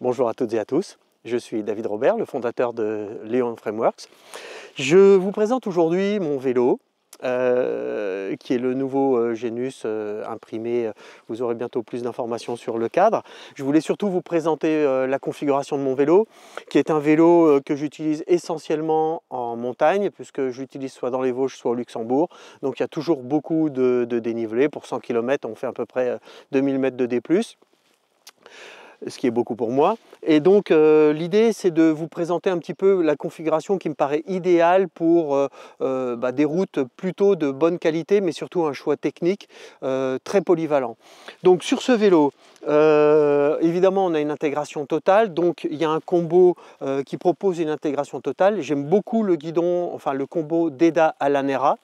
Bonjour à toutes et à tous, je suis David Robert, le fondateur de Leon Frameworks. Je vous présente aujourd'hui mon vélo, qui est le nouveau Genus imprimé. Vous aurez bientôt plus d'informations sur le cadre. Je voulais surtout vous présenter la configuration de mon vélo, qui est un vélo que j'utilise essentiellement en montagne, puisque j'utilise soit dans les Vosges, soit au Luxembourg. Donc il y a toujours beaucoup de dénivelé. Pour 100 km, on fait à peu près 2000 mètres de D+, ce qui est beaucoup pour moi. Et donc l'idée, c'est de vous présenter un petit peu la configuration qui me paraît idéale pour des routes plutôt de bonne qualité, mais surtout un choix technique très polyvalent. Donc sur ce vélo, évidemment on a une intégration totale, donc il y a un combo qui propose une intégration totale. J'aime beaucoup le guidon, enfin le combo DEDA à l'Anera.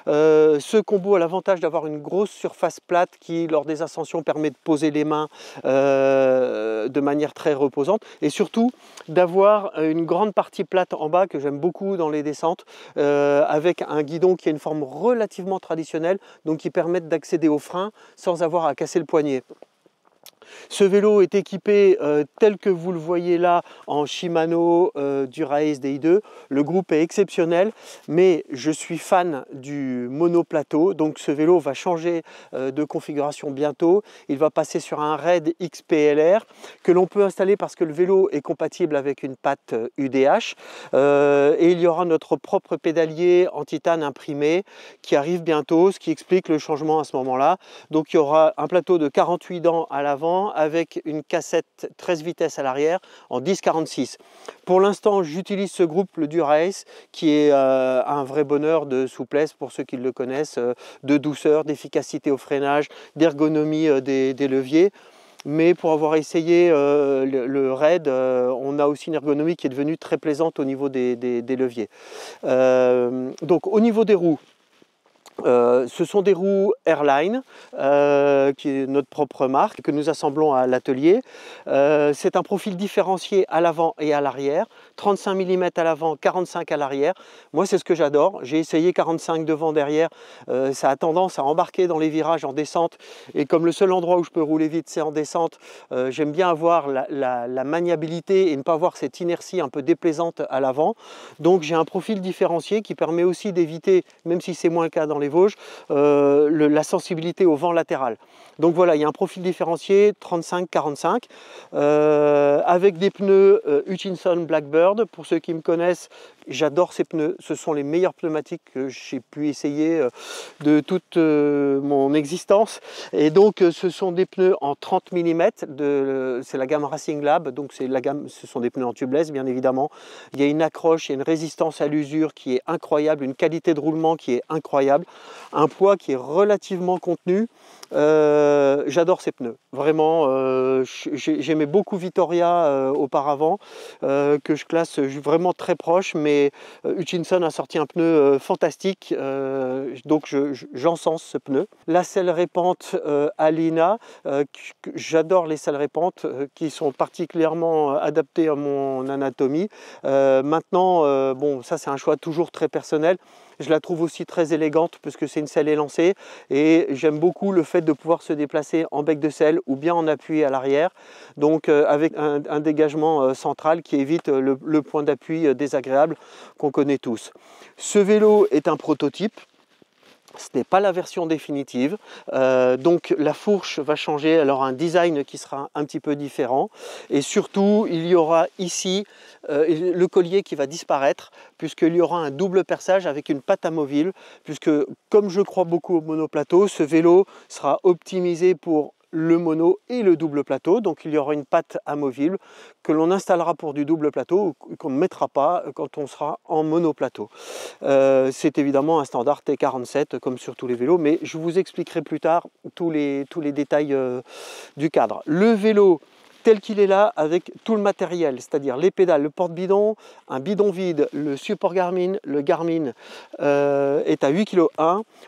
Ce combo a l'avantage d'avoir une grosse surface plate qui, lors des ascensions, permet de poser les mains de manière très reposante et surtout d'avoir une grande partie plate en bas que j'aime beaucoup dans les descentes, avec un guidon qui a une forme relativement traditionnelle, donc qui permet d'accéder au frein sans avoir à casser le poignet. Ce vélo est équipé tel que vous le voyez là en Shimano Dura-Ace Di2. Le groupe est exceptionnel, mais je suis fan du monoplateau, donc ce vélo va changer de configuration bientôt. Il va passer sur un Raid XPLR que l'on peut installer parce que le vélo est compatible avec une patte UDH, et il y aura notre propre pédalier en titane imprimé qui arrive bientôt, ce qui explique le changement à ce moment-là. Donc il y aura un plateau de 48 dents à l'avant avec une cassette 13 vitesses à l'arrière en 10-46. Pour l'instant, j'utilise ce groupe, le Dura-Ace, qui est un vrai bonheur de souplesse pour ceux qui le connaissent, de douceur, d'efficacité au freinage, d'ergonomie des leviers. Mais pour avoir essayé le Raid, on a aussi une ergonomie qui est devenue très plaisante au niveau des leviers. Donc au niveau des roues, ce sont des roues Airline, qui est notre propre marque, que nous assemblons à l'atelier. C'est un profil différencié à l'avant et à l'arrière, 35 mm à l'avant, 45 à l'arrière. Moi, c'est ce que j'adore. J'ai essayé 45 devant, derrière. Ça a tendance à embarquer dans les virages en descente. Et comme le seul endroit où je peux rouler vite, c'est en descente, j'aime bien avoir la maniabilité et ne pas avoir cette inertie un peu déplaisante à l'avant. Donc, j'ai un profil différencié qui permet aussi d'éviter, même si c'est moins le cas dans les Vosges, la sensibilité au vent latéral. Donc voilà, il y a un profil différencié 35-45 avec des pneus Hutchinson Blackbird. Pour ceux qui me connaissent, j'adore ces pneus. Ce sont les meilleurs pneumatiques que j'ai pu essayer de toute mon existence. Et donc ce sont des pneus en 30 mm, c'est la gamme Racing Lab, donc ce sont des pneus en tubeless bien évidemment. Il y a une accroche, il y a une résistance à l'usure qui est incroyable, une qualité de roulement qui est incroyable, un poids qui est relativement contenu. J'adore ces pneus, vraiment. J'aimais beaucoup Vittoria auparavant, que je classe vraiment très proche, mais Hutchinson a sorti un pneu fantastique, donc j'encense ce pneu. La selle répante Alina, j'adore les selles répantes qui sont particulièrement adaptées à mon anatomie. Maintenant, bon, ça c'est un choix toujours très personnel. Je la trouve aussi très élégante puisque c'est une selle élancée et j'aime beaucoup le fait de pouvoir se déplacer en bec de selle ou bien en appui à l'arrière, donc avec un dégagement central qui évite le point d'appui désagréable qu'on connaît tous. Ce vélo est un prototype. Ce n'est pas la version définitive, donc la fourche va changer, elle aura un design qui sera un petit peu différent et surtout il y aura ici le collier qui va disparaître puisqu'il y aura un double perçage avec une patte amovible, puisque comme je crois beaucoup au monoplateau, ce vélo sera optimisé pour le mono et le double plateau, donc il y aura une patte amovible que l'on installera pour du double plateau ou qu'on ne mettra pas quand on sera en monoplateau. C'est évidemment un standard T47 comme sur tous les vélos, mais je vous expliquerai plus tard tous les détails du cadre. Le vélo tel qu'il est là, avec tout le matériel, c'est-à-dire les pédales, le porte-bidon, un bidon vide, le support Garmin. Le Garmin est à 8,1 kg.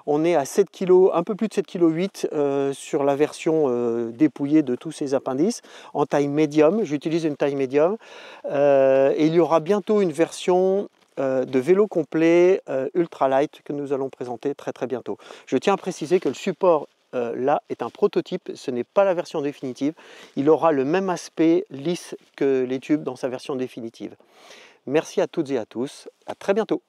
On est à 7 kg, un peu plus de 7,8 kg sur la version dépouillée de tous ces appendices, en taille médium. J'utilise une taille médium. Et il y aura bientôt une version de vélo complet ultralight que nous allons présenter très bientôt. Je tiens à préciser que le support là est un prototype, ce n'est pas la version définitive. Il aura le même aspect lisse que les tubes dans sa version définitive. Merci à toutes et à tous, à très bientôt.